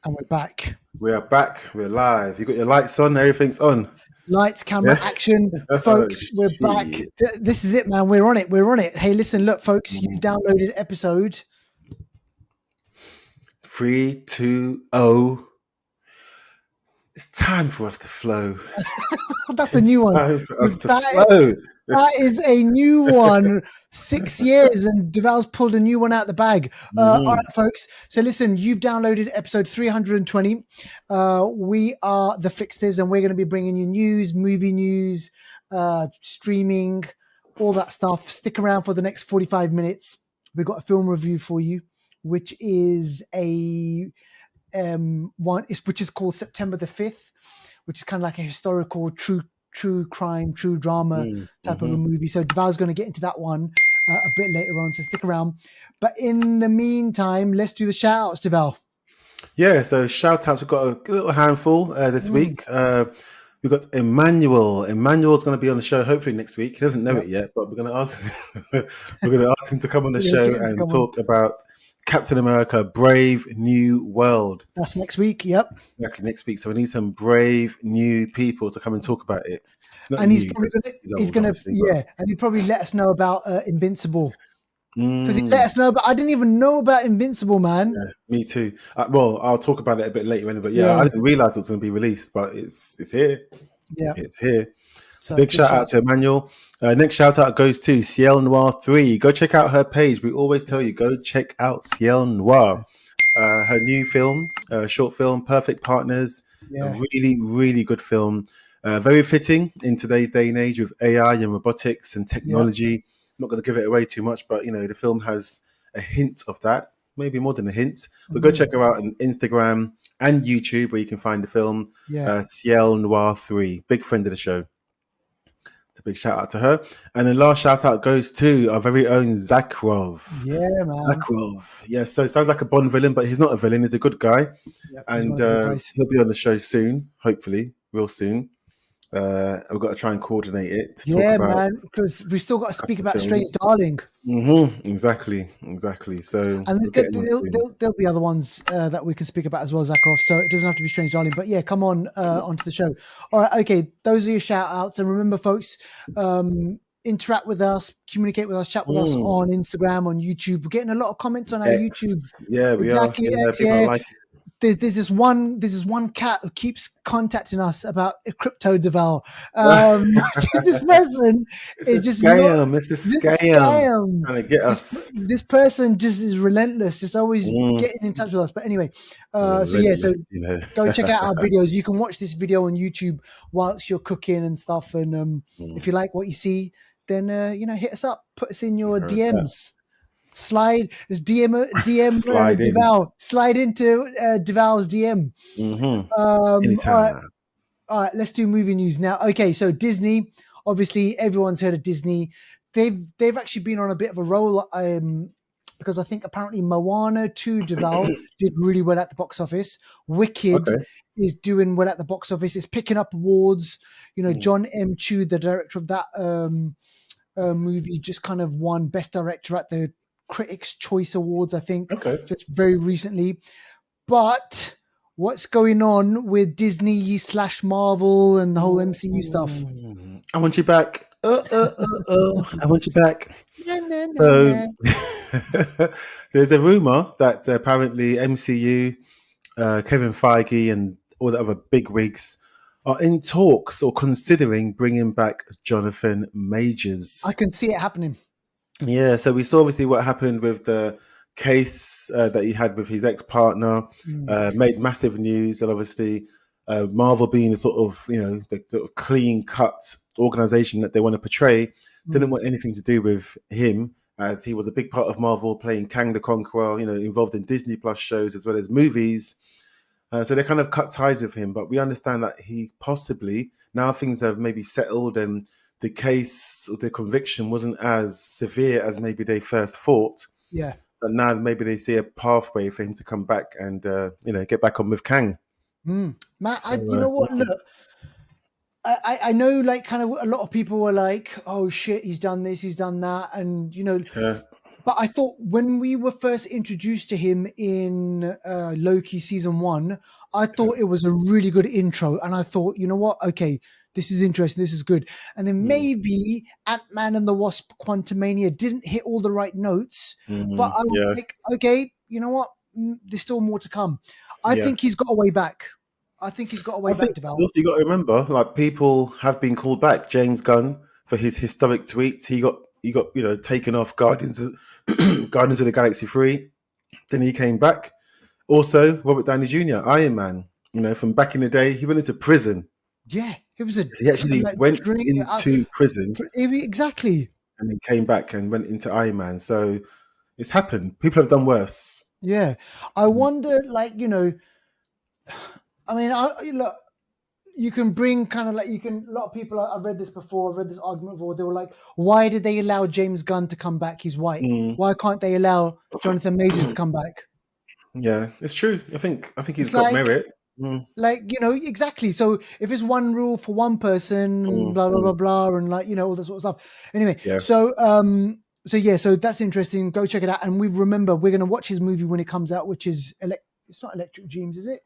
And we're back. We are back. We're live. You got your lights on. Everything's on. Lights, camera, Yeah. action. Oh, Folks, we're back. shit. This is it, man. We're on it. We're on it. Hey, listen, look, folks, you've downloaded episode 3, 2, 0. It's time for us to flow. That's a new one. Time for us to That, flow. that is a new one. 6 years, and Deval's pulled a new one out the bag. All right, folks. So listen, you've downloaded episode 320. We are the Flixters, and we're going to be bringing you news, movie news, streaming, all that stuff. Stick around for the next 45 minutes. We've got a film review for you, which is a which is called September the 5th, which is kind of like a historical true crime, true drama type of a movie. So Deval's going to get into that one a bit later on, so stick around. But in the meantime, let's do the shout outs, Deval. Yeah, so shout outs. We've got a little handful this week. We've got Emmanuel. Emmanuel's going to be on the show hopefully next week. He doesn't know it yet, but we're going to ask him to come on the show and talk about Captain America: Brave New World. That's next week. Yep. Exactly, next week. So we need some brave new people to come and talk about it. And he's going to and he'd probably let us know about Invincible. Because he let us know, but I didn't even know about Invincible, man. Yeah, me too. Well, I'll talk about it a bit later, but I didn't realize it was going to be released, but it's here. Yeah, it's here. So big shout out to Emmanuel. Next shout out goes to Ciel Noir 3. Go check out her page. We always tell you, go check out Ciel Noir. Her new film, short film, Perfect Partners. A really, really good film. Very fitting in today's day and age with AI and robotics and technology. Yeah. I'm not going to give it away too much, but the film has a hint of that, maybe more than a hint. But go check her out on Instagram and YouTube, where you can find the film. Ciel Noir 3, big friend of the show. It's a big shout out to her. And the last shout out goes to our very own Zakharov. Yeah, man. Zakharov. Yeah, so it sounds like a Bond villain, but he's not a villain. He's a good guy. Yep, and he'll be on the show soon, hopefully, real soon. We've got to try and coordinate it. To talk about, man, because we've still got to speak about Strange Darling. Exactly. So, and there'll be other ones that we can speak about as well, Zakharov. So it doesn't have to be Strange Darling, but come on onto the show. All right, okay. Those are your shout outs, and remember, folks, interact with us, communicate with us, chat with us on Instagram, on YouTube. We're getting a lot of comments on our YouTube. Yeah, we are. X, There's this one cat who keeps contacting us about a crypto Deval. This person is just scam. It's a scam. Trying to get us. This person just is relentless. Just always getting in touch with us. But anyway, go check out our videos. You can watch this video on YouTube whilst you're cooking and stuff. And if you like what you see, then hit us up. Put us in your DMs. Slide DM Deval. Slide into Deval's DM. All right, let's do movie news now. Okay, so Disney, obviously everyone's heard of Disney. They've actually been on a bit of a roll because I think apparently Moana 2 Deval did really well at the box office. Wicked is doing well at the box office. It's picking up awards. John M. Chu, the director of that movie, just kind of won Best Director at the Critics' Choice Awards, I think, just very recently. But what's going on with Disney / Marvel and the whole MCU stuff? I want you back. I want you back. There's a rumor that apparently MCU, Kevin Feige, and all the other bigwigs are in talks or considering bringing back Jonathan Majors. I can see it happening. Yeah, so we saw obviously what happened with the case that he had with his ex-partner, made massive news, and obviously Marvel being the sort of clean-cut organization that they want to portray, didn't want anything to do with him, as he was a big part of Marvel, playing Kang the Conqueror, involved in Disney Plus shows as well as movies. So they kind of cut ties with him, but we understand that he possibly, now things have maybe settled and the case or the conviction wasn't as severe as maybe they first thought. Yeah. But now maybe they see a pathway for him to come back and, get back on with Kang. Matt, so, you know what? Look, I know, like, kind of a lot of people were like, oh, shit, he's done this, he's done that. And, But I thought when we were first introduced to him in Loki season 1, I thought it was a really good intro, and I thought, you know what? Okay, this is interesting. This is good. And then maybe Ant-Man and the Wasp: Quantumania didn't hit all the right notes, but I was like, okay, you know what? There's still more to come. I think he's got a way back. I think he's got a way back, Deval. Also, you got to remember, like, people have been called back. James Gunn, for his historic tweets, he got taken off Guardians of the Galaxy 3. Then he came back. Also, Robert Downey Jr., Iron Man, from back in the day, he went into prison. Yeah, it was he actually went into prison. Exactly. And then came back and went into Iron Man. So it's happened. People have done worse. Yeah. I wonder, like, I mean, look, you can bring kind of like, a lot of people, I've read this before, I've read this argument before, they were like, why did they allow James Gunn to come back? He's white. Why can't they allow Jonathan Majors to come back? Yeah, it's true. I think he's got merit. Like, exactly. So if it's one rule for one person, blah, blah, blah, blah, and like, all that sort of stuff. Anyway, so that's interesting. Go check it out. And we're going to watch his movie when it comes out, which is, it's not Electric Dreams, is it?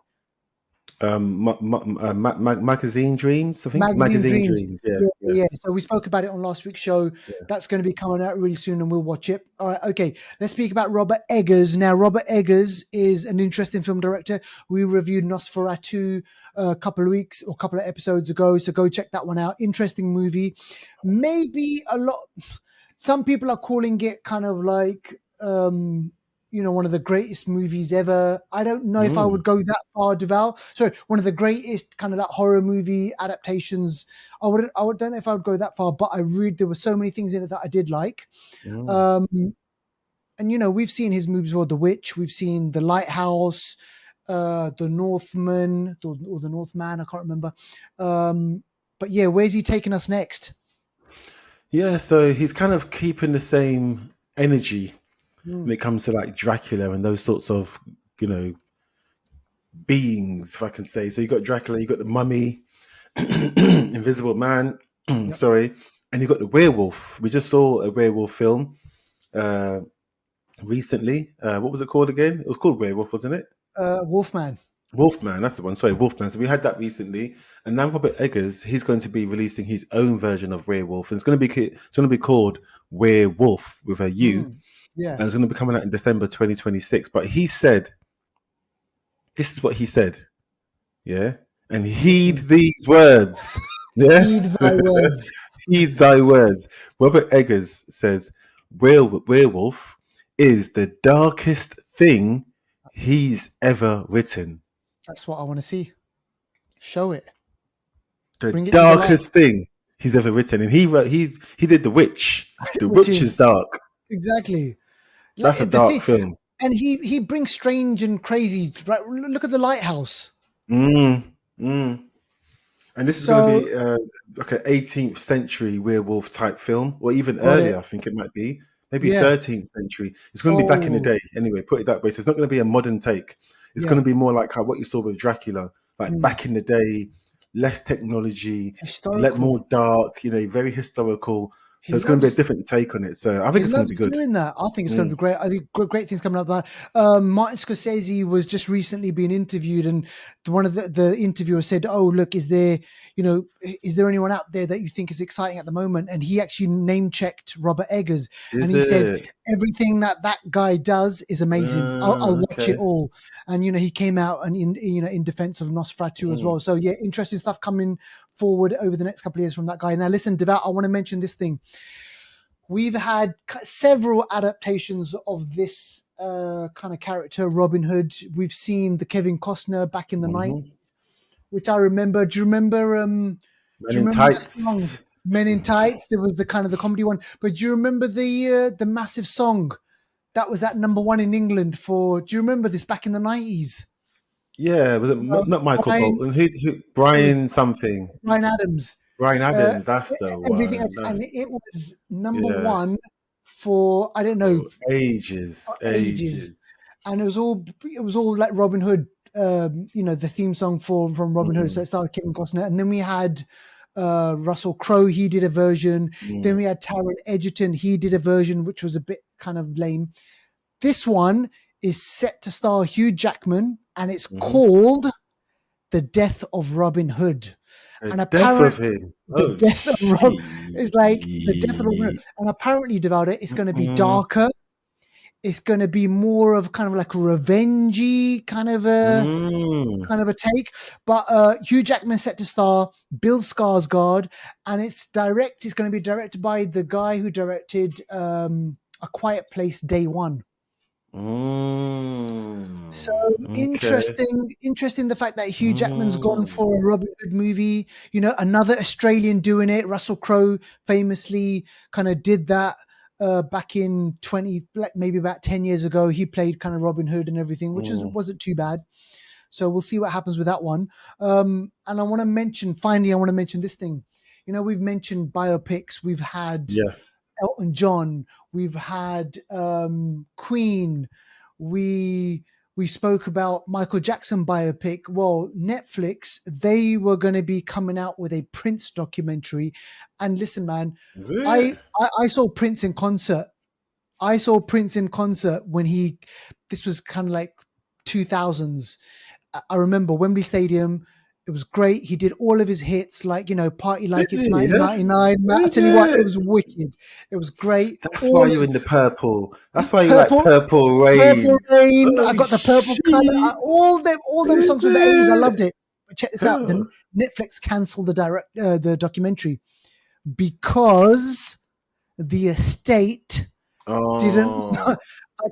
Magazine Dreams, I think. Magazine Dreams. Yeah. So we spoke about it on last week's show. That's going to be coming out really soon, and we'll watch it. All right, okay. Let's speak about Robert Eggers. Now, Robert Eggers is an interesting film director. We reviewed Nosferatu a couple of episodes ago, so go check that one out. Interesting movie. Maybe some people are calling it kind of like one of the greatest movies ever. I don't know if I would go that far, Deval. Sorry, one of the greatest kind of like horror movie adaptations. I don't know if I would go that far, but there were so many things in it that I did like. And we've seen his movies before: The Witch, we've seen The Lighthouse, The Northman, or The Northman, I can't remember. But yeah, where's he taking us next? Yeah, so he's kind of keeping the same energy when it comes to like Dracula and those sorts of, beings, if I can say. So you got Dracula, you got the Mummy, Invisible Man, sorry, and you got the werewolf. We just saw a werewolf film recently. What was it called again? It was called Werewolf, wasn't it? Wolfman. Wolfman, that's the one. Sorry, Wolfman. So we had that recently, and now Robert Eggers, he's going to be releasing his own version of Werewolf, and it's going to be called Werewolf with a U. Yeah, and it's going to be coming out in December 2026. But he said, this is what he said, and heed these words, heed thy words. Heed thy words. Robert Eggers says, Werewolf is the darkest thing he's ever written. That's what I want to see. Show it. The darkest thing he's ever written, and he did The Witch. The Witch is dark. Exactly. That's a dark film. And he brings strange and crazy. Right? Look at The Lighthouse. And this is going to be like an 18th century werewolf type film, or even earlier. I think it might be maybe 13th century. It's going to be back in the day. Anyway, put it that way. So it's not going to be a modern take. It's going to be more like what you saw with Dracula, like back in the day, less technology, more dark. Very historical. So it's going to be a different take on it. So I think it's going to be good. Doing that. I think it's going to be great. I think great things coming up there. Martin Scorsese was just recently being interviewed, and one of the interviewers said, "Oh, look, is there anyone out there that you think is exciting at the moment?" And he actually name checked Robert Eggers, and he said everything that guy does is amazing. I'll watch it all. And he came out and in defense of Nosferatu as well. So yeah, interesting stuff coming forward over the next couple of years from that guy. Now listen, Devout, I want to mention this thing. We've had several adaptations of this kind of character, Robin Hood. We've seen the Kevin Costner back in the 90s, which I remember. Do you remember Men in Tights? Song? Men in Tights. There was the kind of the comedy one. But do you remember the massive song that was at number 1 in England for? Do you remember this back in the 90s? Yeah, was it not Michael Bolton? Who Brian something? Brian Adams. Brian Adams, that's the everything, one. And it was number 1 for I don't know ages. And it was all like Robin Hood, the theme song from Robin Hood. So it started Kevin Costner, and then we had Russell Crowe, he did a version. Then we had Taron Egerton, he did a version which was a bit kind of lame. This one is set to star Hugh Jackman, and it's called The Death of Robin Hood. The death of him. The death of Robin is like the death of Robin Hood. And apparently, Devaldo, it's going to be darker. It's going to be more of kind of like a revengey kind of a take. But Hugh Jackman set to star, Bill Skarsgård, and it's going to be directed by the guy who directed A Quiet Place Day One. So interesting the fact that Hugh Jackman's gone for a Robin Hood movie. You know, another Australian doing it. Russell Crowe famously kind of did that back in maybe about 10 years ago. He played kind of Robin Hood and everything, which wasn't too bad. So we'll see what happens with that one. And I want to mention this thing. You know, we've mentioned biopics. We've had Elton John. We've had Queen. We spoke about Michael Jackson biopic. Well, Netflix, they were going to be coming out with a Prince documentary. And listen, man, I saw Prince in concert. When this was kind of like 2000s. I remember Wembley Stadium. It was great. He did all of his hits, like, you know, Party Like It's 1999. Yeah? I tell you what, it was wicked. It was great. That's why you're in the purple. That's why you like Purple Rain. Purple Rain. I got the purple color. All them songs from the 80s. I loved it. But check this out. Then Netflix canceled the documentary because the estate didn't. I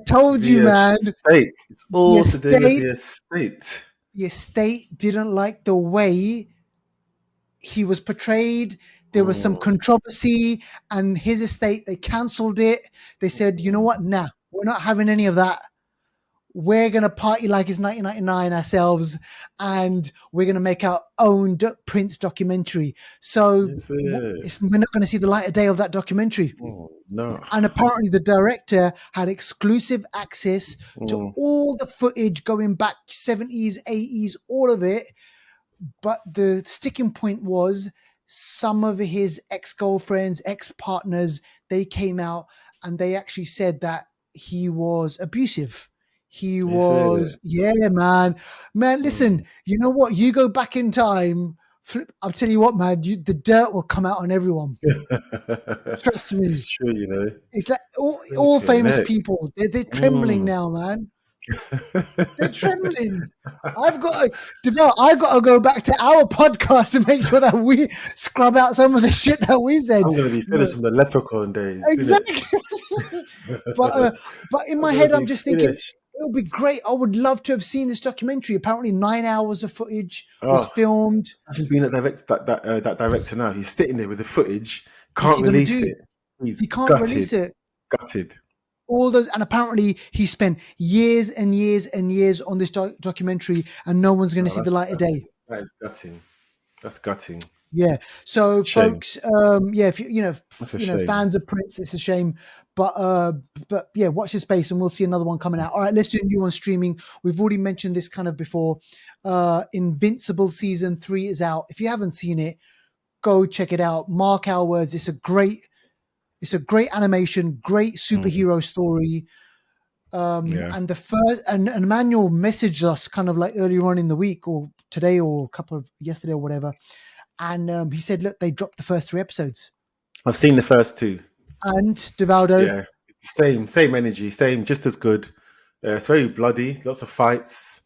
told you, man. It's all to do with the estate. The estate didn't like the way he was portrayed. There was some controversy, and his estate, they cancelled it. They said, you know what? Nah, we're not having any of that. We're going to party like it's 1999 ourselves, and we're going to make our own Prince documentary. So we're not going to see the light of day of that documentary. No. And apparently the director had exclusive access to all the footage going back 70s, 80s, all of it. But the sticking point was some of his ex-girlfriends, ex-partners, they came out and they actually said that he was abusive. He was, man. Listen, you know what? You go back in time, I'll tell you what, man, the dirt will come out on everyone. Trust me. It's true, you know. It's like all famous people, they're trembling now, man. They're trembling. I've got to go back to our podcast and make sure that we scrub out some of the shit that we've said. I'm going to be finished from the leprechaun days. Exactly. But in my head, I'm just thinking, it would be great. I would love to have seen this documentary. Apparently 9 hours of footage was filmed. Imagine being that director now. He's sitting there with the footage. Can't release it. He can't release it. Gutted. All those, and apparently he spent years and years and years on this documentary, and no one's going to see the light of day. That is gutting. That's gutting. Yeah. So, folks, if you fans of Prince, it's a shame, but yeah, watch this space, and we'll see another one coming out. All right, let's do a new one streaming. We've already mentioned this kind of before. Invincible season 3 is out. If you haven't seen it, go check it out. Mark our words. It's a great animation, great superhero story. And the first, and Emmanuel messaged us kind of like earlier on in the week or today or yesterday or whatever. And he said, look, they dropped the first 3 episodes. I've seen the first 2. And Devaldo? Yeah, same energy, just as good. It's very bloody, lots of fights.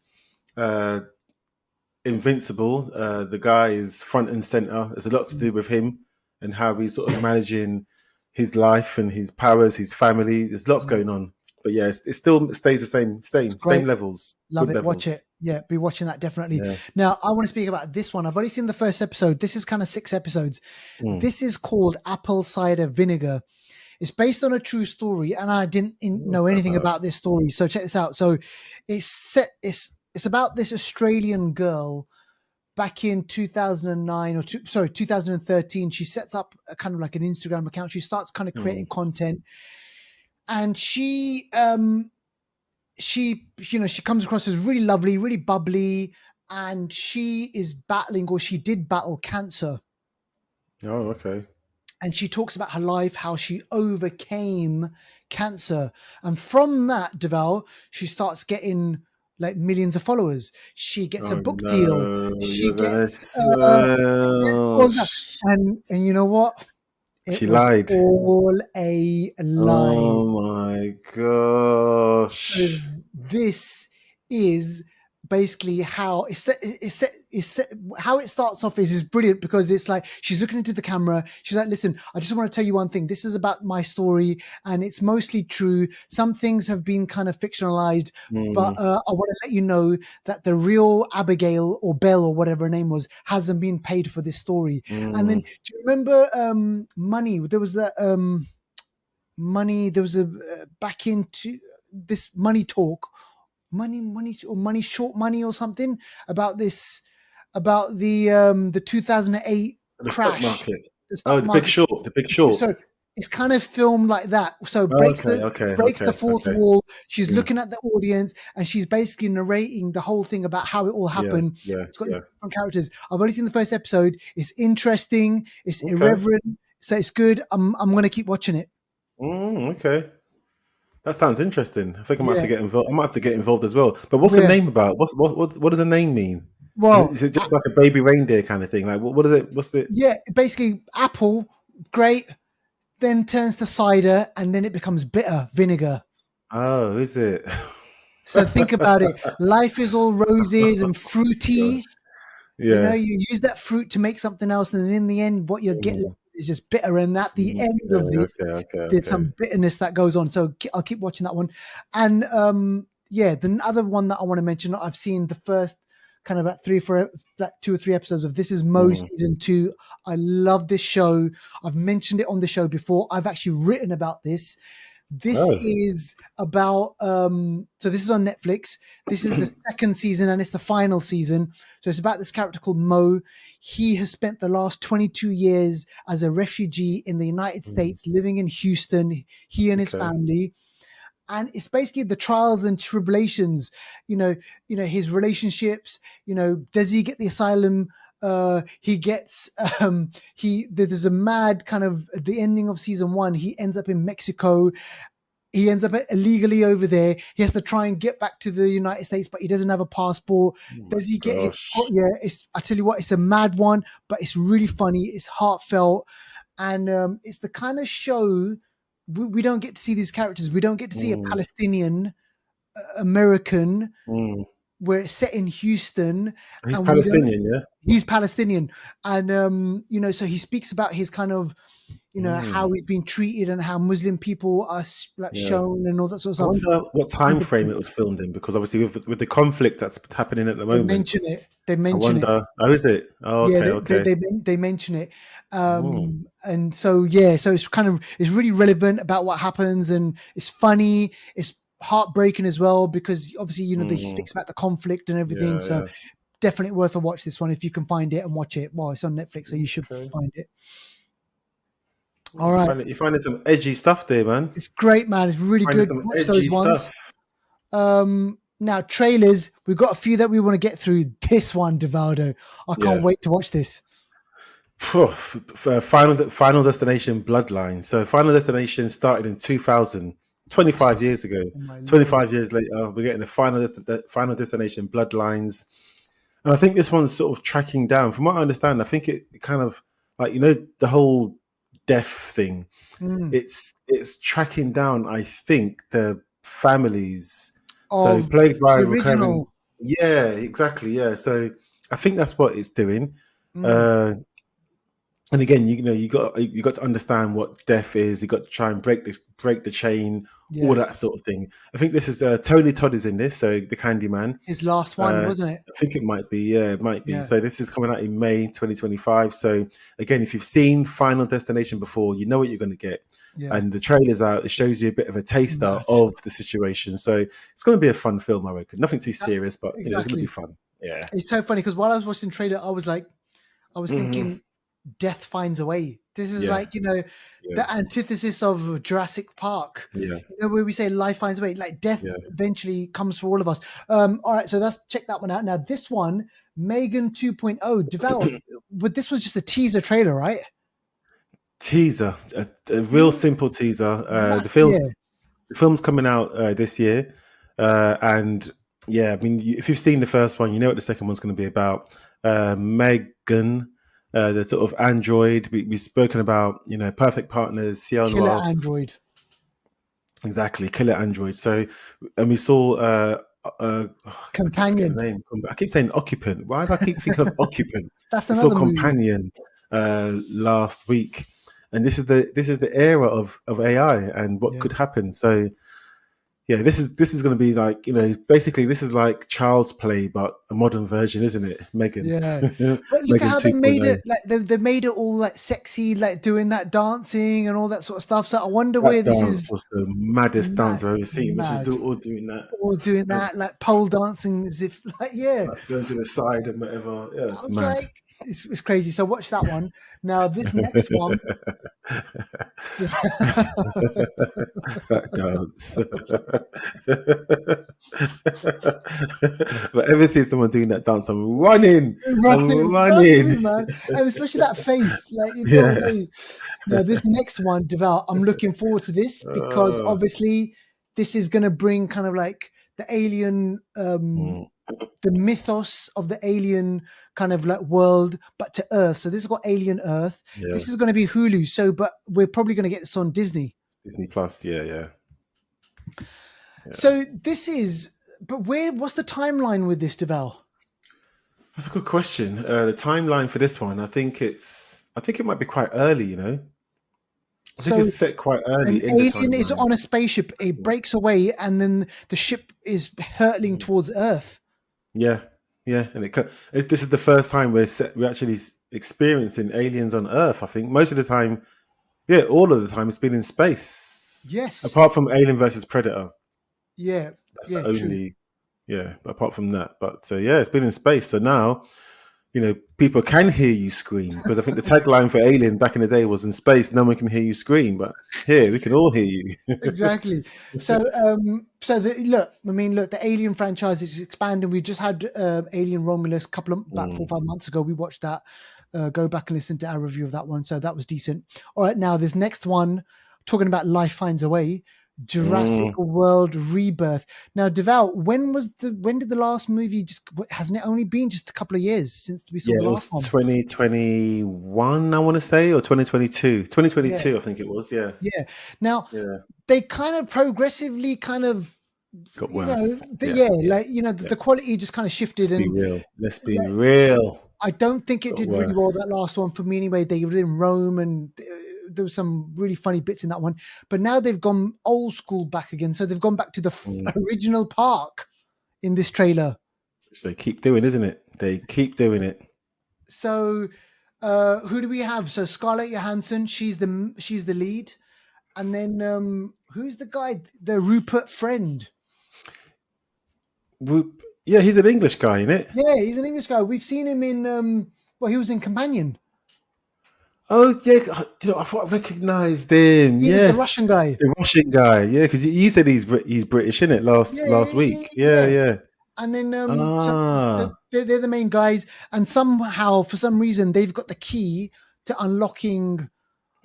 Invincible, the guy is front and center. There's a lot to do with him and how he's sort of managing his life and his powers, his family. There's lots going on. But yeah, it still stays the same levels. Love it. Levels. Watch it. Yeah, be watching that definitely. Yeah. Now, I want to speak about this one. I've already seen the first episode. This is kind of 6 episodes. This is called Apple Cider Vinegar. It's based on a true story, and I didn't know anything about this story. So check this out. So it's about this Australian girl back in 2013. She sets up a kind of like an Instagram account. She starts kind of creating content. And she comes across as really lovely, really bubbly, and she is battling, or she did battle cancer. Oh, okay. And she talks about her life, how she overcame cancer. And from that, Deval, she starts getting like millions of followers. She gets a Oh book deal. no, She you're gonna gets all that. And you know what? It she was lied. all a lie. Oh my gosh. This is basically how how it starts off is brilliant, because it's like she's looking into the camera. She's like, listen, I just want to tell you one thing. This is about my story, and it's mostly true. Some things have been kind of fictionalized, but Mm, I want to let you know that the real Abigail, or Belle, or whatever her name was, hasn't been paid for this story. And then, mm. do you remember Money? There was that Money. There was a back into this Money talk, money short money or something, about this, about the 2008 The stock crash, market. the Oh, stock the Big market. Short. The Big Short. So it's kind of filmed like that. So Okay, okay, breaks the okay, fourth okay. wall. She's Mm. looking at the audience, and she's basically narrating the whole thing about how it all Yeah, happened. yeah, It's got these yeah. different characters. I've only seen the first episode. It's interesting. It's Okay. irreverent. So it's good. I'm going to keep watching it. Okay. That sounds interesting. I think I might have to Yeah. get involved. I might have to get involved as well. But what's the Yeah. name about? What does the name mean? Well, Is it just like a baby reindeer kind of thing? Like what is it? What's it? yeah, basically apple, great, then turns to cider, and then it becomes bitter vinegar. Oh, is it? So think about it. Life is all roses and Gosh. fruity. You know, Yeah. you use that fruit to make something else, and then in the end, what you get Mm, is just bitter. And at the end okay, of this, okay, okay, there's okay. some bitterness that goes on. So I'll keep watching that one. And yeah, the other one that I want to mention, I've seen the first kind of like 2 or 3 episodes of This Is Mo Mm. season 2. I love this show. I've mentioned it on the show before. I've actually written about this. This Oh. is about so this is on Netflix. This is the second season, and it's the final season. So it's about this character called Mo. He has spent the last 22 years as a refugee in the United Mm, States, living in Houston, he and his okay. family. And it's basically the trials and tribulations, his relationships, does he get the asylum? He gets there's a mad kind of, at the ending of season 1, he ends up in Mexico. He ends up illegally over there. He has to try and get back to the United States, but he doesn't have a passport. Oh my Does he get his? Oh, gosh. yeah, I tell you what, it's a mad one, but it's really funny. It's heartfelt, and it's the kind of show we don't get to see these characters. We don't get to see a Mm, Palestinian American mm. where it's set in Houston, He's and we don't. Palestinian, yeah? He's Palestinian, and so he speaks about his kind of, Mm, how he's been treated, and how Muslim people are like yeah. shown, and all that sort of I stuff. wonder what time frame it was filmed in, because obviously with the conflict that's happening at the They moment, mention it. They I mention it. wonder. Oh, is it? Oh, Yeah, okay, okay. they mention it. Mm, And so yeah, so it's really relevant about what happens, and it's funny. It's heartbreaking as well, because obviously he mm, speaks about the conflict and everything. yeah, So yeah. definitely worth a watch, this one, if you can find it and watch it. Well, it's on Netflix, so you should Okay. find it. All Oh, right, you're finding some edgy stuff there, man. it's great, man. It's really Finding good. some Watch those edgy ones. stuff. Now trailers. We've got a few that we want to get through. This one, Devaldo, I can't Yeah. wait to watch this. Phew, Final Destination Bloodline. So Final Destination started in 2000, 25 years ago. Oh my lord. 25 years later, we're getting the Final Destination Bloodlines. And I think this one's sort of tracking down. From what I understand, I think it kind of, like, the whole death thing. Mm. It's tracking down, I think, the families. So Of plagued by the recurring. original. Yeah, exactly. Yeah. So I think that's what it's doing. Mm. Uh, and again, you got to understand what death is. You got to try and break the chain, all Yeah, that sort of thing. I think this is Tony Todd is in this, so the Candyman. his last one, wasn't it? I think it might be. Yeah, it might be. Yeah, So this is coming out in May 2025. So again, if you've seen Final Destination before, you know what you're going to get. yeah. And the trailer's out. It shows you a bit of a taster Mad. of the situation. So it's going to be a fun film, I reckon. Nothing too That- serious, but it's going to be exactly. fun. Yeah. It's so funny because while I was watching the trailer, I was Hmm. thinking, death finds a way. This is Yeah. like, Yeah. the antithesis of Jurassic Park. Yeah. Where we say life finds a way, like death Yeah. eventually comes for all of us. All right, so let's check that one out. Now, this one, Megan 2.0, developed, but this was just a teaser trailer, right? teaser, a real simple teaser. Yeah, The film's coming out this year, and yeah, I mean, if you've seen the first one, you know what the second one's going to be about. Megan, the sort of android. We've spoken about, Perfect Partners, Ciel killer Noir, android. exactly, killer android. So, and we saw. I keep forgetting Companion. the name. I keep saying occupant. Why do I keep thinking of occupant? That's We saw another movie. companion last week, and this is the era of AI and what Yeah. could happen. So yeah, this is going to be like, basically this is like Child's Play, but a modern version, isn't it? Megan, Yeah, but look at Megan how they made 2.0. it. Like they made it all like sexy, like doing that dancing and all that sort of stuff. So I wonder That where this dance is was the maddest dance mad, I've ever seen. Which is mad. all doing that, All doing that, like pole dancing, as if like yeah. like going to the side and whatever. Yeah, I it's was mad. like, it's crazy. So watch that one. Now this next one. That dance. But ever since someone doing that dance, I'm running. I'm Run running. through, man, and especially that face, like you don't Yeah. know. Now this next one, Deval, I'm looking forward to this because Uh, obviously this is going to bring kind of like the alien, mm, the mythos of the alien kind of like world, but to Earth. So this has got Alien Earth. yeah. This is going to be Hulu. So, but we're probably going to get this on Disney. Disney Plus. Yeah, yeah. So this is, but what's the timeline with this, Deval? That's a good question. The timeline for this one, I think it might be quite early. I think So it's set quite an early in the alien is timeline. on a spaceship. It breaks away, and then the ship is hurtling Mm. towards Earth. Yeah, yeah, and this is the first time we're actually experiencing aliens on Earth. I think most of the time, yeah, all of the time, it's been in space, Yes. apart from Alien versus Predator. Yeah. That's the Yeah. True. only, yeah. Apart from that, but yeah, it's been in space. So now, people can hear you scream, because I think the tagline for Alien back in the day was, "In space, no one can hear you scream, but here we can all hear you." Exactly. So, look, the Alien franchise is expanding. We just had Alien Romulus about 4 or 5 months ago. We watched that. Go back and listen to our review of that one. So that was decent. All right, now this next one, talking about Life Finds a Way, Jurassic Mm. World Rebirth. Now, Deval, when did the last movie hasn't it only been just a couple of years since we saw Yeah, the it last was one? 2021, I want to say, or 2022. Yeah, 2022, I think it was. Yeah, yeah. Now yeah. they kind of progressively kind of Got worse. Yeah, yeah, yeah, like yeah. the quality just kind of shifted, Let's be and real. Let's be like, real. I don't think it Got did really well, worse. that last one, for me anyway. They were in Rome, and there was some really funny bits in that one. But now they've gone old school back again, so they've gone back to the Mm. original park in this trailer. Which they keep doing, isn't it? They keep doing it. So who do we have? So Scarlett Johansson, she's the lead, and then who's the guy? The Rupert Friend. Yeah, he's an English guy, isn't it? Yeah, he's an English guy. We've seen him in he was in Companion. Oh yeah, I thought I recognised him. He was the Yes, Russian guy. the Russian guy. Yeah, because you said he's British, isn't it? Yeah, Last week. Yeah, yeah. yeah. And then so Ah. they're the main guys, and somehow, for some reason, they've got the key to unlocking,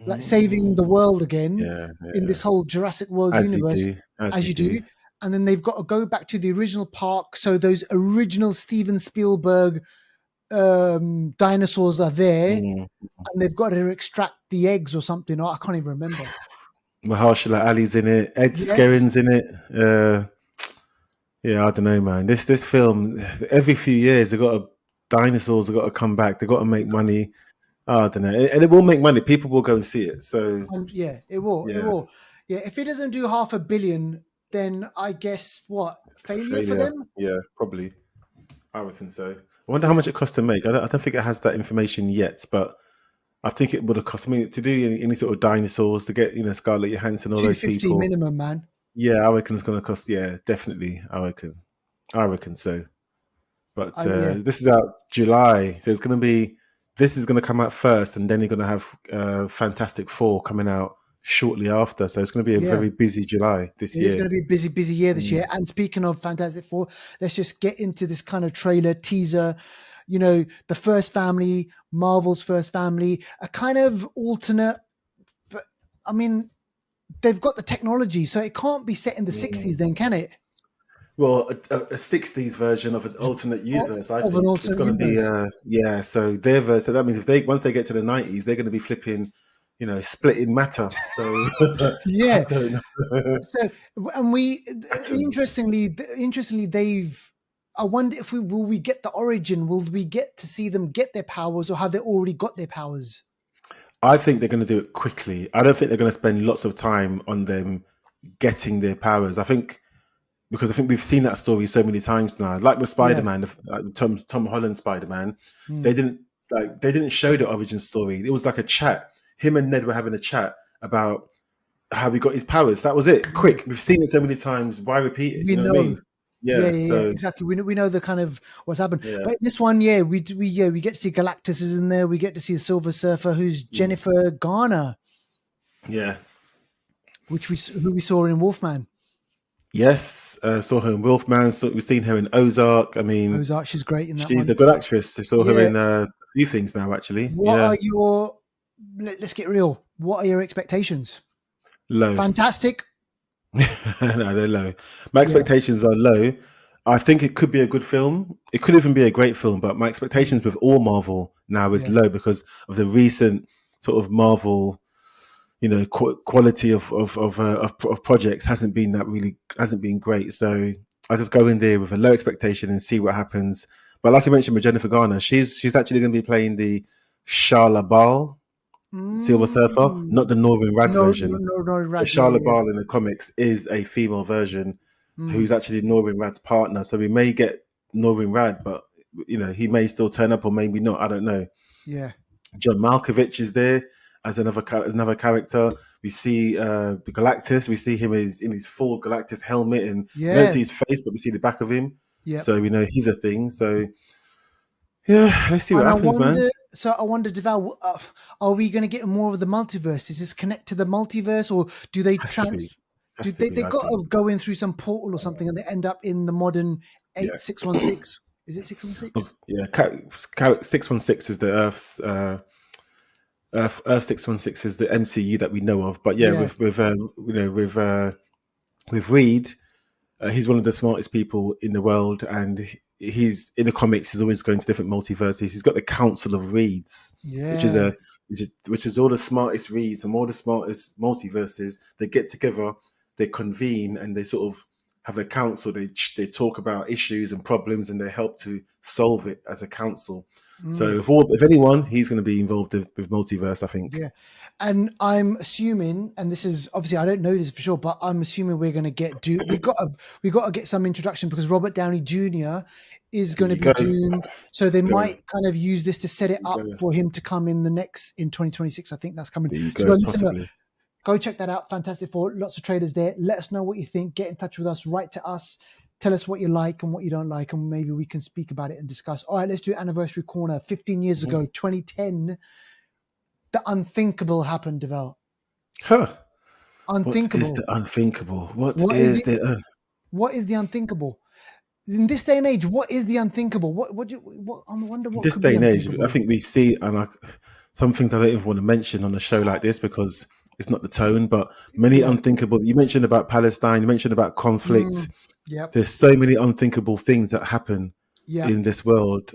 like saving the Mm. world again Yeah, in yeah. this whole Jurassic World As you universe, do, as as you you do. do. And then they've got to go back to the original park. So those original Steven Spielberg dinosaurs are there, Mm. and they've got to extract the eggs or something. I can't even remember. Mahershala Ali's in it. Ed Yes, Skerin's in it. Yeah, I don't know, man. This film, every few years, dinosaurs have got to come back. They've got to make money. I don't know, and it will make money. People will go and see it. So and yeah, it will. It yeah, will. Yeah, if it doesn't do 500 million, then I guess what, it's a failure for failure. them? Yeah, probably. I reckon so. I wonder how Yeah, much it cost to make. I don't think it has that information yet, but I think it would have cost me to do any sort of dinosaurs, to get Scarlett Johansson, all those 250 people. minimum, man. Yeah, I reckon it's going to cost. Yeah, definitely. I reckon so. But Yeah, this is out July, so this is going to come out first, and then you're going to have Fantastic Four coming out shortly after. So it's going to be a yeah. very busy July this It is year. going to be a busy year this Mm. year. And speaking of Fantastic Four, let's just get into this kind of trailer teaser. The first family, Marvel's first family, a kind of alternate I mean, they've got the technology, so it can't be set in the 60s then, can it? Well, a 60s version of an alternate universe, I Of an think it's alternate going to be, universe. so their verse. So that means once they get to the 90s, they're going to be flipping, splitting matter. So I Yeah. don't know. So, and Atoms. interestingly, I wonder if will we get the origin? Will we get to see them get their powers, or have they already got their powers? I think they're going to do it quickly. I don't think they're going to spend lots of time on them getting their powers. Because I think we've seen that story so many times now. Like with Yeah. Spider-Man, Tom Holland Spider-Man, Hmm. they didn't show the origin story. It was like a chat. Him and Ned were having a chat about how he got his powers. That was it. Yeah. Quick. We've seen it so many times. Why repeat it? We You know what I know. mean? Yeah, Yeah. yeah, yeah, So exactly. We know the kind of what's happened. yeah. But in this one, yeah, we get to see Galactus is in there. We get to see the Silver Surfer, who's Mm. Jennifer Garner, Yeah. who we saw in Wolfman. Yes. Saw her in Wolfman. So we've seen her in Ozark. I mean, Ozark, she's great in that she's one. a good actress. I saw her Yeah. in a few things now, actually. What Yeah. are your? Let's get real. What are your expectations? Low. Fantastic. No, they're low. My Yeah. expectations are low. I think it could be a good film. It could even be a great film, but my expectations with all Marvel now is Yeah. low because of the recent sort of Marvel, quality of projects hasn't been great. So I just go in there with a low expectation and see what happens. But like I mentioned with Jennifer Garner, she's actually going to be playing the Shala Bal Silver Surfer, not Mm. the Northern Rad version. No, The right. Yeah, Charlotte yeah. Ball in the comics is a female version Mm. who's actually Norrin Rad's partner. So we may get Norrin Rad, but he may still turn up or maybe not. I don't know. Yeah. John Malkovich is there as another character. We see the Galactus. We see him in his full Galactus helmet, and we don't Yeah. see his face, but we see the back of him. Yep. So we know he's a thing. So yeah, let's see what And happens, man. I wonder, Deval, are we going to get more of the multiverse? Is this connect to the multiverse, or do they Has to be. do Has to they be. I got think. to go in through some portal or something, and they end up in the modern Yeah. 8616? Is it 616? Yeah. 616 is the Earth's. Earth 616 is the MCU that we know of, but yeah, Yeah. with Reed, he's one of the smartest people in the world, and he's in the comics. He's always going to different multiverses. He's got the Council of Reeds, which is Yeah. all the smartest Reeds and all the smartest multiverses. They get together, they convene, and they sort of have a council. They talk about issues and problems, and they help to solve it as a council. So Mm. if anyone, he's going to be involved with multiverse, I think. Yeah. And I'm assuming, and this is obviously I don't know this for sure, but I'm assuming we're going to get we got to get some introduction because Robert Downey Jr. is There going to you be go. Doom, so they Go. might kind of use this to set it up Go. for him to come in in 2026. I think that's coming. There you So go. listen, Possibly. go check that out. Fantastic Four, lots of traders there. Let us know what you think. Get in touch with us. Write to us. Tell us what you like and what you don't like, and maybe we can speak about it and discuss. All right, let's do anniversary corner. 15 years ago, 2010, the unthinkable happened, Devel. Huh. What is Unthinkable. the unthinkable? What What is is the what is the unthinkable? In this day and age, what is the unthinkable? I wonder what this could day be and age? I unthinkable. think we see, and some things I don't even want to mention on a show like this because it's not the tone. But many Yeah. unthinkable. You mentioned about Palestine. You mentioned about conflict. Yep. There's so many unthinkable things that happen Yeah. in this world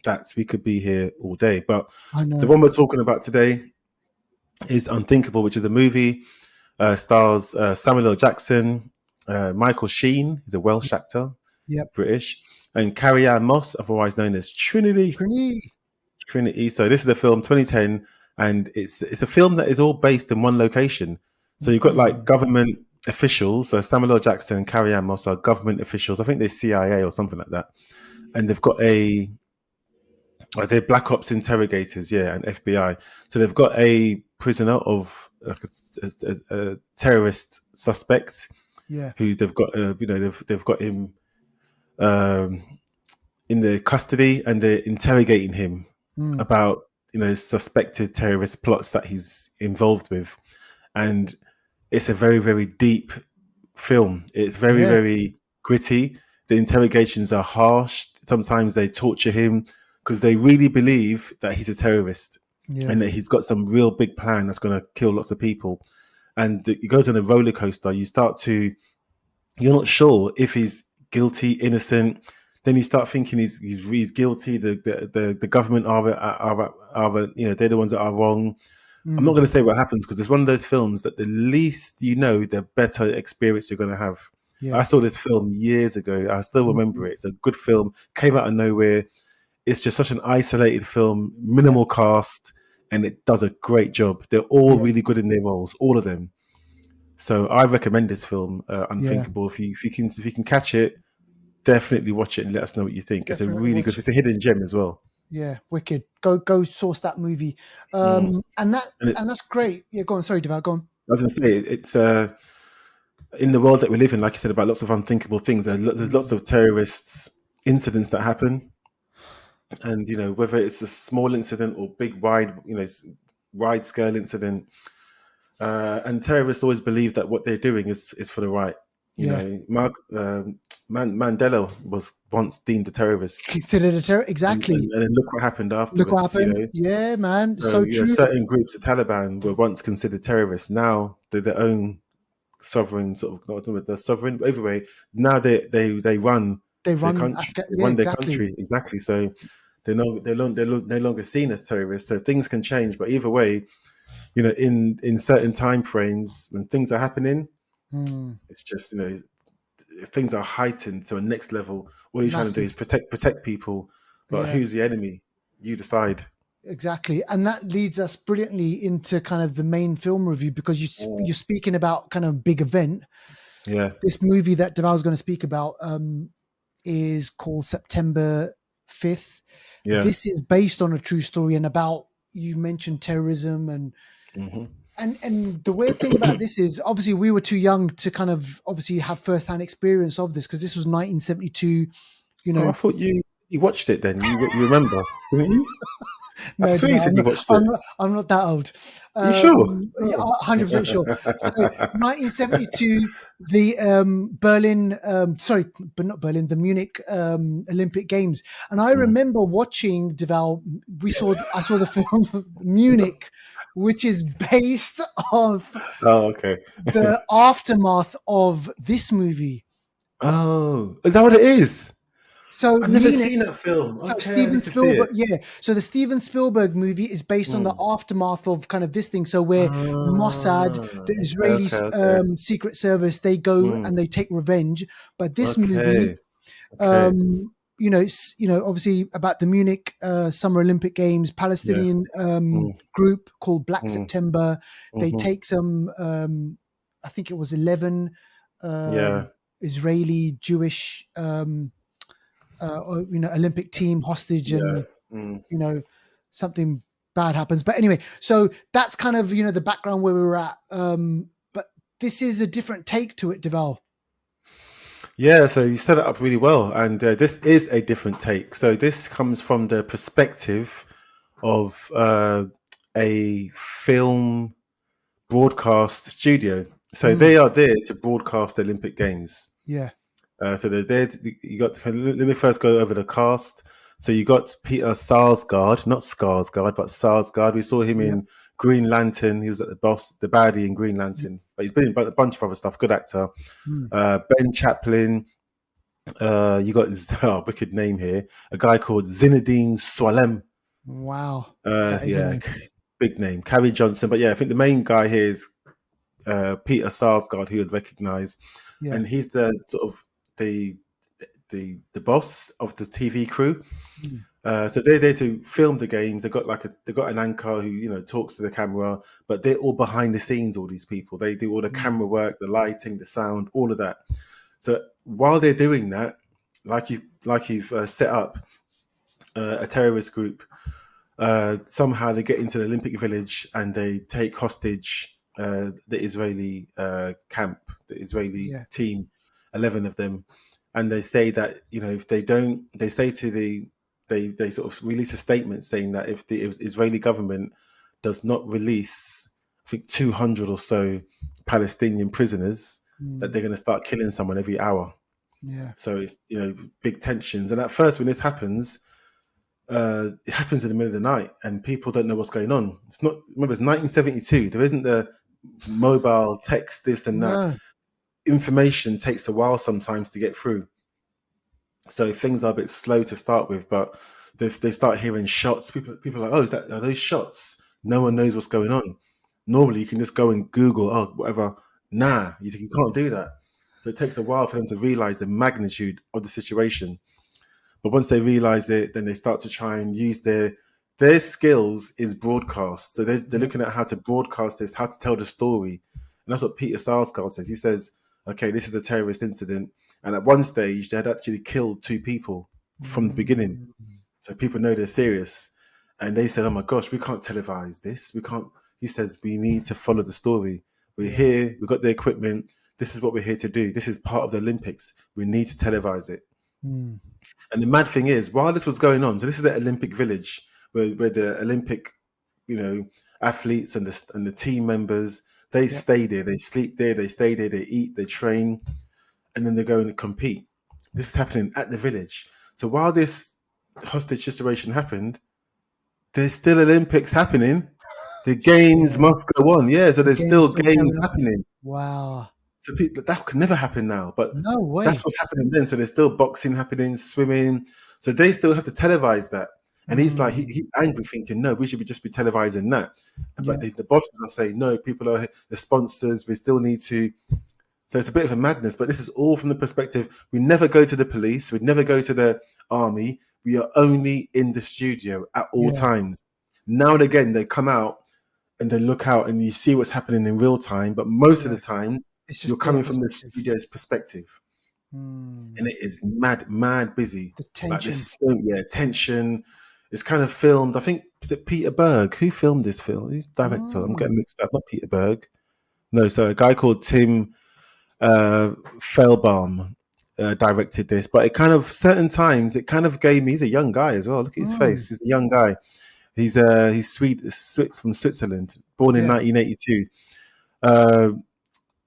that we could be here all day. But I know. the one we're talking about today is Unthinkable, which is a movie. Stars Samuel L. Jackson, Michael Sheen, he's a Welsh actor, Yep. British, and Carrie-Anne Moss, otherwise known as Trinity. So this is a film 2010, and it's a film that is all based in one location. So you've got like government officials. So Samuel L. Jackson and Carrie-Anne Moss are government officials. I think they're CIA or something like that, and they've got they're Black Ops interrogators, yeah, and FBI. So they've got a prisoner of like a terrorist suspect, Yeah. who they've got, they've got him in their custody, and they're interrogating him about suspected terrorist plots that he's involved with, and it's a very, very deep film. It's very, Yeah. very gritty. The interrogations are harsh. Sometimes they torture him because they really believe that he's a terrorist. Yeah. and that he's got some real big plan that's going to kill lots of people. And he goes on a roller coaster. You're not sure if he's guilty, innocent. Then you start thinking he's guilty. The government are they're the ones that are wrong. I'm not Mm. going to say what happens because it's one of those films that the least you know, the better experience you're going to have. I Yeah. saw this film years ago. I still remember Mm. it. It's a good film. Came out of nowhere. It's just such an isolated film, Yeah. minimal cast, and it does a great job. They're all Yeah. really good in their roles, all of them. So I recommend this film, Yeah. Unthinkable. If you can catch it, definitely watch it and let us know what you think. It's a Definitely really good. watch it. It's a hidden gem as well. Yeah, wicked. Go source that movie. Mm. And that And and that's great. Yeah, go on. Sorry, Deval, go on. I was going to say it's in the world that we live in, like you said, about lots of unthinkable things. There's lots Mm. of terrorists incidents that happen, and whether it's a small incident or big, wide scale incident. And terrorists always believe that what they're doing is for the right. Yeah. Mandela was once deemed a terrorist, Considered a terror. and, Exactly. and, and then look what happened Look what afterwards. happened. Yeah, man. So So true. certain groups, the Taliban, were once considered terrorists. Now they're their own sovereign sort of not the sovereign. But either way, now they run They their run country. Afghan. They Yeah, run their exactly. country exactly. So they're no longer seen as terrorists. So things can change. But either way, in certain time frames when things are happening, Mm. it's just things are heightened to a next level. All you're trying to do is Massive. protect people. But Yeah, who's the enemy? You decide. exactly. And that leads us brilliantly into kind of the main film review because you're speaking about kind of big event. Yeah, This movie that Deval's going to speak about is called September 5th. yeah. This is based on a true story and about, you mentioned terrorism Hmm. and the weird thing about this is obviously we were too young to kind of obviously have first-hand experience of this because this was 1972, you Oh, know. I thought you watched it then. You remember, didn't you? I No, swear you Deval, said you watched it. I'm not that old. You sure? Yeah, Oh. 100% sure. So 1972, the Berlin, sorry, but not Berlin, the Munich Olympic Games. And I Mm. remember watching Deval, I saw the film Munich, which is based off Oh, okay. the aftermath of this movie. Oh, is that what it is? So I've never Munich, seen that film. so Okay, I Steven need to see Spielberg, it. yeah. So the Steven Spielberg movie is based on the Mm. aftermath of kind of this thing. So where Mossad, Ah, the okay, Israeli okay, okay. Secret Service, they go Mm. and they take revenge. But this movie, Okay, okay. obviously about the Munich Summer Olympic Games, Yeah. Palestinian Mm. group called Black Mm. September. They Hmm. take some, I think it was 11 Yeah. Israeli Jewish. Olympic team hostage, Yeah. and Mm. you know something bad happens. But anyway, so that's kind of the background where we were at. But this is a different take to it, Deval. Yeah, so you set it up really well, and this is a different take. So this comes from the perspective of a film broadcast studio. So Mm, they are there to broadcast the Olympic Games. yeah, So they're there. You got. Let me first go over the cast. So you got Peter Sarsgaard, not Skarsgård, but Sarsgaard. We saw him yeah, in Green Lantern. He was at the baddie in Green yeah. Lantern. But he's been in a bunch of other stuff. Good actor. Mm. Ben Chaplin. You got wicked name here. A guy called Zinedine Swalem. Wow, that is a Yeah, name. big name. Carrie Johnson. But yeah, I think the main guy here is Peter Sarsgaard, who you'd recognise, Yeah. and he's the sort of the boss of the TV crew. Mm, So they're there to film the games. They've got an anchor who talks to the camera, but they're all behind the scenes. All these people, they do all the mm, camera work, the lighting, the sound, all of that. So while they're doing that, like you've set up a terrorist group, somehow they get into the Olympic Village and they take hostage the Israeli camp, the Israeli yeah. team, 11 of them, and they say that if they don't, they say to they sort of release a statement saying that if the Israeli government does not release, I think 200 or so Palestinian prisoners, that Mm, they're going to start killing someone every hour. yeah. So it's big tensions. And at first, when this happens, it happens in the middle of the night and people don't know what's going on. It's not, remember, it's 1972. There isn't the mobile text, this and that. No. Information takes a while sometimes to get through. So things are a bit slow to start with, but they start hearing shots. People are like, oh, are those shots? No one knows what's going on. Normally, you can just go and Google, oh, whatever. Nah, you can't do that. So it takes a while for them to realize the magnitude of the situation. But once they realize it, then they start to try and use their skills is broadcast. So they're looking at how to broadcast this, how to tell the story. And that's what Peter Sarsgaard says. He says, okay, this is a terrorist incident. And at one stage, they had actually killed 2 people from the beginning. So people know they're serious. And they said, oh my gosh, we can't televise this. We can't. He says, we need to follow the story. We're here. We've got the equipment. This is what we're here to do. This is part of the Olympics. We need to televise it. And the mad thing is, while this was going on, so this is the Olympic Village where the Olympic, athletes and the team members, they stay there, they sleep there, they stay there, they eat, they train, and then they go and compete. This is happening at the village. So while this hostage situation happened, there's still Olympics happening. The games must go on. Yeah, so there's still games happening. Wow. So that could never happen now, but no way. That's what's happening then. So there's still boxing happening, swimming. So they still have to televise that. And he's like, he's angry, thinking, no, we should just be televising that. But the bosses are saying, no, people are the sponsors. We still need to. So it's a bit of a madness. But this is all from the perspective. We never go to the police. We never go to the army. We are only in the studio at all times. Now and again, they come out and they look out and you see what's happening in real time. But most of the time, you're coming from the studio's perspective. And it is mad busy. The tension. Like tension. It's kind of filmed. I think, is it Peter Berg? Who filmed this film? Who's director? I'm getting mixed up. Not Peter Berg. No, so a guy called Tim Fehlbaum directed this. But it kind of, certain times, it kind of gave me, he's a young guy as well. Look at his face. He's a young guy. He's Swiss from Switzerland, born in 1982.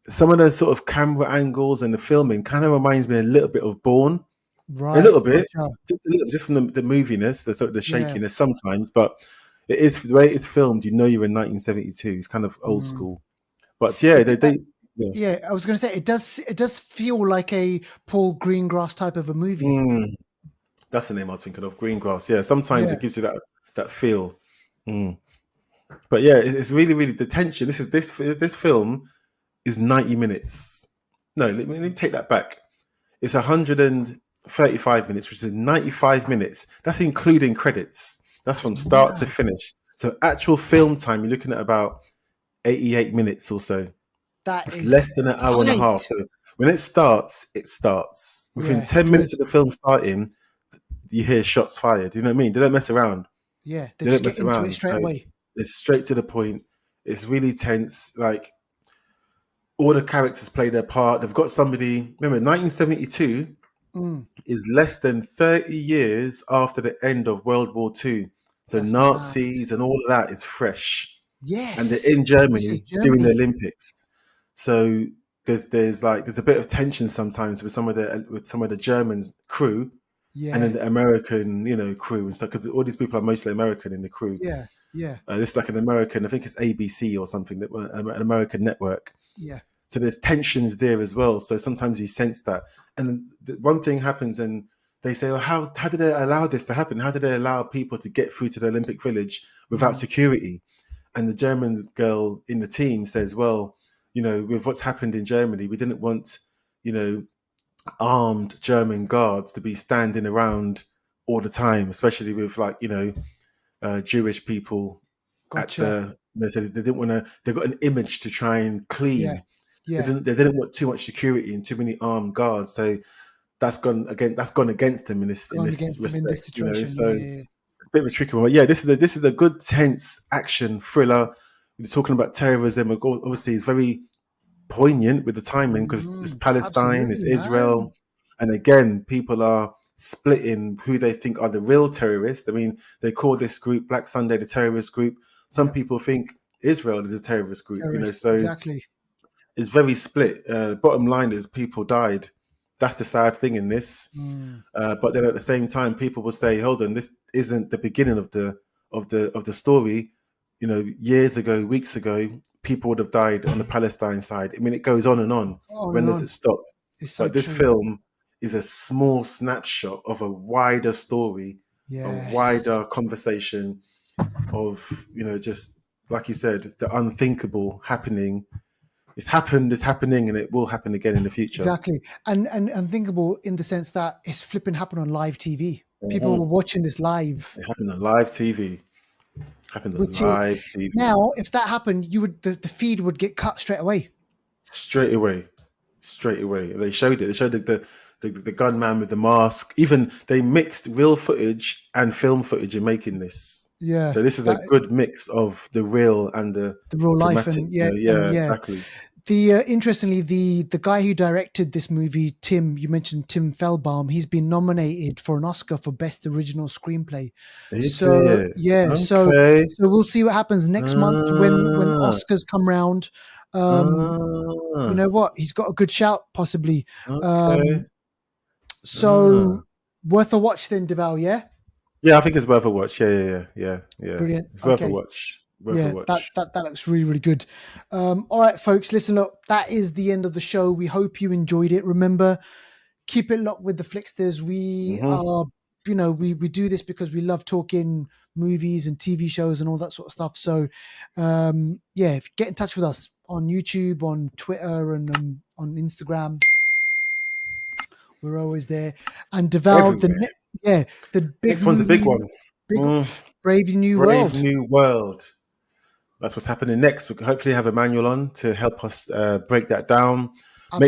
Some of the sort of camera angles and the filming kind of reminds me a little bit of Bourne. Right. A little bit. Just from the moviness, the sort of the shakiness sometimes, but it is the way it's filmed, you're in 1972. It's kind of old school. But I was going to say it does feel like a Paul Greengrass type of a movie. That's the name I was thinking of, Greengrass. Yeah, sometimes it gives you that feel. But it's really the tension. This film is 90 minutes. No, let me take that back. It's 135 minutes, which is 95 minutes. That's including credits. That's from start to finish. So actual film time, you're looking at about 88 minutes or so. That's less than an hour and a half. So when it starts, Within 10 minutes of the film starting, you hear shots fired. You know what I mean? They don't mess around. Yeah, they just get into it straight away. It's straight to the point. It's really tense. Like, all the characters play their part. They've got somebody. Remember, 1972 is less than 30 years after the end of World War II. So that's Nazis and all of that is fresh. Yes, and they're in Germany doing the Olympics. So there's a bit of tension sometimes with some of the German crew, and then the American crew and stuff, because all these people are mostly American in the crew. This is like an American. I think it's ABC or something, that an American network. So there's tensions there as well. So sometimes you sense that. And one thing happens and they say, well, how did they allow this to happen? How did they allow people to get through to the Olympic Village without security? And the German girl in the team says, well, with what's happened in Germany, we didn't want, armed German guards to be standing around all the time, especially with Jewish people. Gotcha. So they didn't want to. They got an image to try and clean. They didn't want too much security and too many armed guards. So that's gone against them in this respect. Situation. So it's a bit of a tricky one. But this is a good tense action thriller. We're talking about terrorism. Obviously, it's very poignant with the timing because it's Palestine, it's Israel, and again, people are splitting who they think are the real terrorists. I mean, they call this group Black Sunday the terrorist group. Some people think Israel is a terrorist group. So exactly. It's very split. Bottom line is people died. that's the sad thing in this. But then at the same time, people will say, "Hold on, this isn't the beginning of the story." You know, years ago, weeks ago, people would have died on the Palestine side. I mean, it goes on and on. When does it stop? It's so But this film is a small snapshot of a wider story, a wider conversation of, you know, just like you said, the unthinkable happening. It's happened, it's happening, and it will happen again in the future. Exactly. And unthinkable in the sense that it's flipping happened on live TV. People were watching this live. It happened on live TV. Now, if that happened, you would the feed would get cut straight away. Straight away. They showed it. They showed the gunman with the mask. Even they mixed real footage and film footage in making this. Yeah. So this is a good mix of the real and the real life. Dramatic, And exactly. The interestingly, the guy who directed this movie, Tim, you mentioned Tim Feldbaum, he's been nominated for an Oscar for Best Original Screenplay. So we'll see what happens next month when Oscars come round. You know what? He's got a good shout, possibly. So worth a watch then, Deval, yeah? Yeah, I think it's worth a watch. Yeah. Brilliant. It's worth a watch. That looks really, really good. All right, folks, listen, look, that is the end of the show. We hope you enjoyed it. Remember, keep it locked with the Flixters. We are, you know, we do this because we love talking movies and TV shows and all that sort of stuff. So, if you get in touch with us on YouTube, on Twitter, and on Instagram, we're always there. And Deval, the big next one's a big one. Brave New World. That's what's happening next. We can hopefully have Emmanuel on to help us break that down. Absolutely.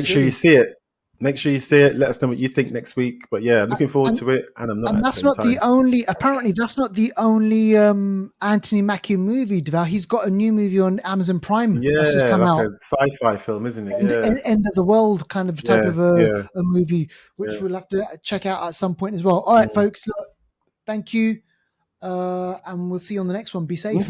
Make sure you see it. Let us know what you think next week. But yeah, I'm looking forward to it. And that's not the only. Apparently, that's not the only Anthony Mackie movie. Deval. He's got a new movie on Amazon Prime. Yeah, that's just come out. A sci-fi film, isn't it? End of the world kind of type of a movie, which we'll have to check out at some point as well. All right, folks. Look, thank you, and we'll see you on the next one. Be safe.